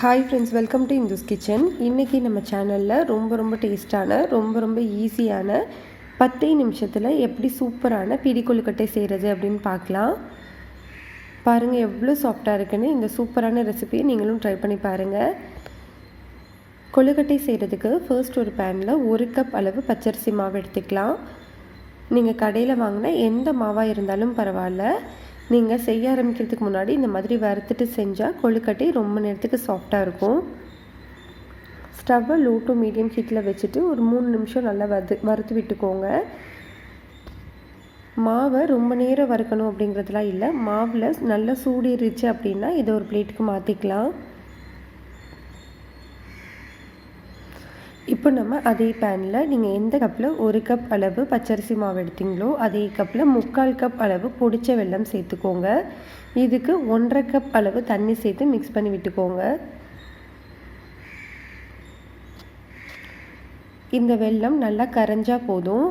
Hi friends, welcome to Indhu's kitchen. இன்றைக்கி நம்ம சேனலில் ரொம்ப டேஸ்ட்டான ரொம்ப ஈஸியான 10 நிமிஷத்தில் எப்படி சூப்பரான பிடி கொழுக்கட்டை செய்கிறது அப்படின்னு பார்க்கலாம். பாருங்கள் எவ்வளோ சாஃப்டாக இருக்குன்னு. இந்த சூப்பரான ரெசிபியை நீங்களும் ட்ரை பண்ணி பாருங்கள். கொழுக்கட்டை செய்கிறதுக்கு ஃபர்ஸ்ட் ஒரு பேனில் 1 கப் அளவு பச்சரிசி மாவு எடுத்துக்கலாம். நீங்கள் கடையில் வாங்கின எந்த மாவாக இருந்தாலும் பரவாயில்ல. நீங்கள் செய்ய ஆரம்பிக்கிறதுக்கு முன்னாடி இந்த மாதிரி வறுத்துட்டு செஞ்சால் கொழுக்கட்டை ரொம்ப நேரத்துக்கு சாஃப்டாக இருக்கும். ஸ்டவ்வை லோ டு மீடியம் ஹீட்டில் வச்சுட்டு ஒரு 3 நிமிஷம் நல்லா வறுத்து விட்டுக்கோங்க. மாவை ரொம்ப நேரம் வறுக்கணும் அப்படிங்கிறதுலாம் இல்லை. மாவில் நல்லா சூடேறிச்சு அப்படின்னா இதை ஒரு பிளேட்டுக்கு மாற்றிக்கலாம். இப்போ நம்ம அதே பேனில் நீங்கள் எந்த கப்பில் 1 கப் அளவு பச்சரிசி மாவு எடுத்தீங்களோ அதே கப்பில் 3/4 கப் அளவு பொடிச்ச வெல்லம் சேர்த்துக்கோங்க. இதுக்கு 1.5 கப் அளவு தண்ணி சேர்த்து மிக்ஸ் பண்ணி விட்டுக்கோங்க. இந்த வெல்லம் நல்லா கரைஞ்சால் போதும்.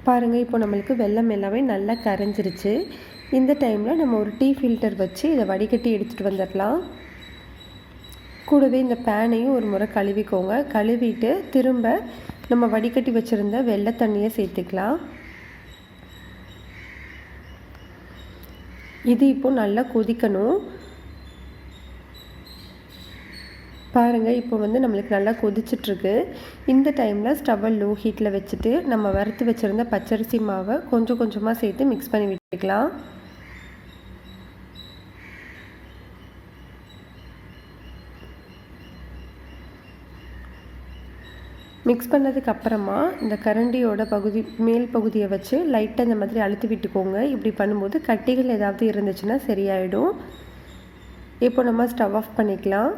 பாருங்கள், இப்போ நம்மளுக்கு வெல்லம் எல்லாமே நல்லா கரைஞ்சிருச்சு. இந்த டைமில் நம்ம ஒரு டீ ஃபில்டர் வச்சு இதை வடிகட்டி எடுத்துகிட்டு வந்துடலாம். கூடவே இந்த பேனையும் ஒரு முறை கழுவிக்கோங்க. கழுவிட்டு திரும்ப நம்ம வடிகட்டி வச்சுருந்த வெள்ளை தண்ணியை சேர்த்துக்கலாம். இது இப்போது நல்லா கொதிக்கணும். பாருங்கள், இப்போ நம்மளுக்கு நல்லா கொதிச்சிட்ருக்கு. இந்த டைமில் ஸ்டவ்வை லோ ஹீட்டில் வச்சுட்டு நம்ம வறுத்து வச்சுருந்த பச்சரிசி மாவை கொஞ்சம் கொஞ்சமாக சேர்த்து மிக்ஸ் பண்ணி விட்டுக்கலாம். மிக்ஸ் பண்ணதுக்கப்புறமா இந்த கரண்டியோட மேல் பகுதியை வச்சு லைட்டாக இந்த மாதிரி அழுத்தி விட்டுக்கோங்க. இப்படி பண்ணும்போது கட்டிகள் ஏதாவது இருந்துச்சுன்னா சரியாயிடும். இப்போ நம்ம ஸ்டவ் ஆஃப் பண்ணிக்கலாம்.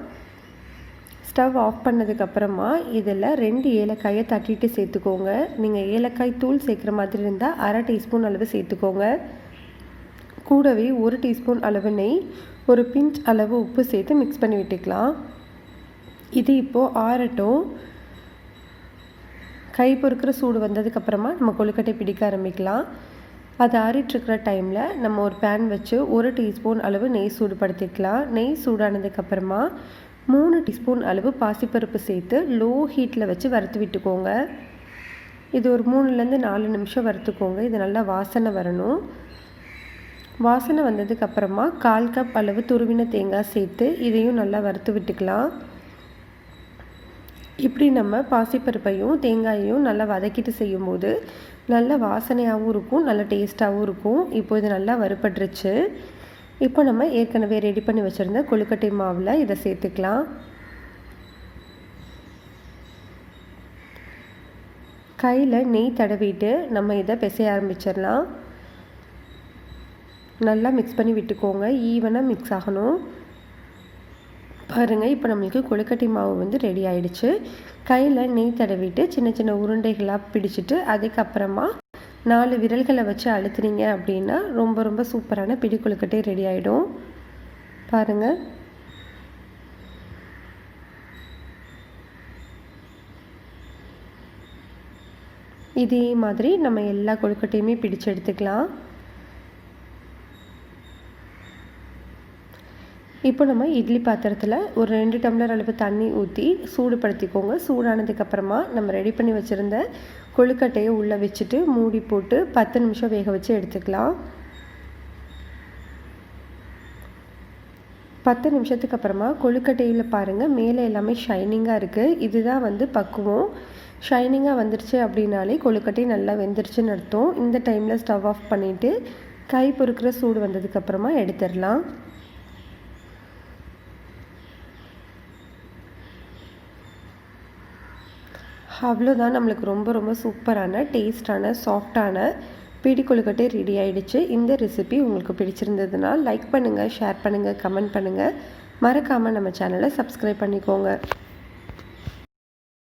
ஸ்டவ் ஆஃப் பண்ணதுக்கப்புறமா இதில் 2 ஏலக்காயை தட்டிட்டு சேர்த்துக்கோங்க. நீங்கள் ஏலக்காய் தூள் சேர்க்குற மாதிரி இருந்தால் 1/2 டீஸ்பூன் அளவு சேர்த்துக்கோங்க. கூடவே 1 டீஸ்பூன் அளவு நெய், ஒரு பிஞ்ச் அளவு உப்பு சேர்த்து மிக்ஸ் பண்ணி விட்டுக்கலாம். இது இப்போது ஆறட்டும். கை பொறுக்கிற சூடு வந்ததுக்கப்புறமா நம்ம கொழுக்கட்டை பிடிக்க ஆரம்பிக்கலாம். அது ஆறிட்டுருக்கிற டைமில் நம்ம ஒரு பேன் வச்சு 1 டீஸ்பூன் அளவு நெய் சூடுபடுத்திக்கலாம். நெய் சூடானதுக்கப்புறமா 3 டீஸ்பூன் அளவு பாசிப்பருப்பு சேர்த்து லோ ஹீட்டில் வச்சு வறுத்து விட்டுக்கோங்க. இது ஒரு 3லேருந்து 4 நிமிஷம் வறுத்துக்கோங்க. இது நல்லா வாசனை வரணும். வாசனை வந்ததுக்கப்புறமா 1/4 கப் அளவு துருவின தேங்காய் சேர்த்து இதையும் நல்லா வறுத்து விட்டுக்கலாம். இப்படி நம்ம பாசிப்பருப்பையும் தேங்காயையும் நல்லா வதக்கிட்டு செய்யும்போது நல்ல வாசனையாகவும் இருக்கும், நல்ல டேஸ்ட்டாகவும் இருக்கும். இப்போ இது நல்லா வறுபட்டுருச்சு. இப்போ நம்ம ஏற்கனவே ரெடி பண்ணி வச்சுருந்த கொழுக்கட்டை மாவில் இதை சேர்த்துக்கலாம். கையில் நெய் தடவிட்டு நம்ம இதை பிசைய ஆரம்பிச்சிடலாம். நல்லா மிக்ஸ் பண்ணி விட்டுக்கோங்க. ஈவனாக மிக்ஸ் ஆகணும். பாருங்கள், இப்போ நம்மளுக்கு கொழுக்கட்டை மாவு ரெடி ஆகிடுச்சு. கையில் நெய் தடவிட்டு சின்ன சின்ன உருண்டைகளாக பிடிச்சிட்டு அதுக்கப்புறமா 4 விரல்களை வச்சு அழுத்துனீங்க அப்படின்னா ரொம்ப சூப்பரான பிடி கொழுக்கட்டை ரெடி ஆகிடும். பாருங்கள், இதே மாதிரி நம்ம எல்லா கொழுக்கட்டையுமே பிடிச்சு எடுத்துக்கலாம். இப்போ நம்ம இட்லி பாத்திரத்தில் ஒரு 2 டம்ளர் அளவு தண்ணி ஊற்றி சூடுபடுத்திக்கோங்க. சூடானதுக்கப்புறமா நம்ம ரெடி பண்ணி வச்சுருந்த கொழுக்கட்டையை உள்ளே வச்சுட்டு மூடி போட்டு 10 நிமிஷம் வேக வச்சு எடுத்துக்கலாம். 10 நிமிஷத்துக்கு அப்புறமா கொழுக்கட்டையில் பாருங்கள் மேலே எல்லாமே ஷைனிங்காக இருக்குது. இதுதான் பக்குவம். ஷைனிங்காக வந்துருச்சு அப்படின்னாலே கொழுக்கட்டை நல்லா வெந்துருச்சுன்னு அர்த்தம். இந்த டைமில் ஸ்டவ் ஆஃப் பண்ணிவிட்டு கை பொறுக்கிற சூடு வந்ததுக்கப்புறமா எடுத்துடலாம். அவ்வளோதான், நம்மளுக்கு ரொம்ப சூப்பரான டேஸ்டான சாஃப்டான பிடி கொழுக்கட்டை ரெடி ஆகிடுச்சு. இந்த ரெசிபி உங்களுக்கு பிடிச்சிருந்ததுன்னா லைக் பண்ணுங்கள், ஷேர் பண்ணுங்கள், கமெண்ட் பண்ணுங்கள். மறக்காமல் நம்ம சேனலை சப்ஸ்கிரைப் பண்ணிக்கோங்க.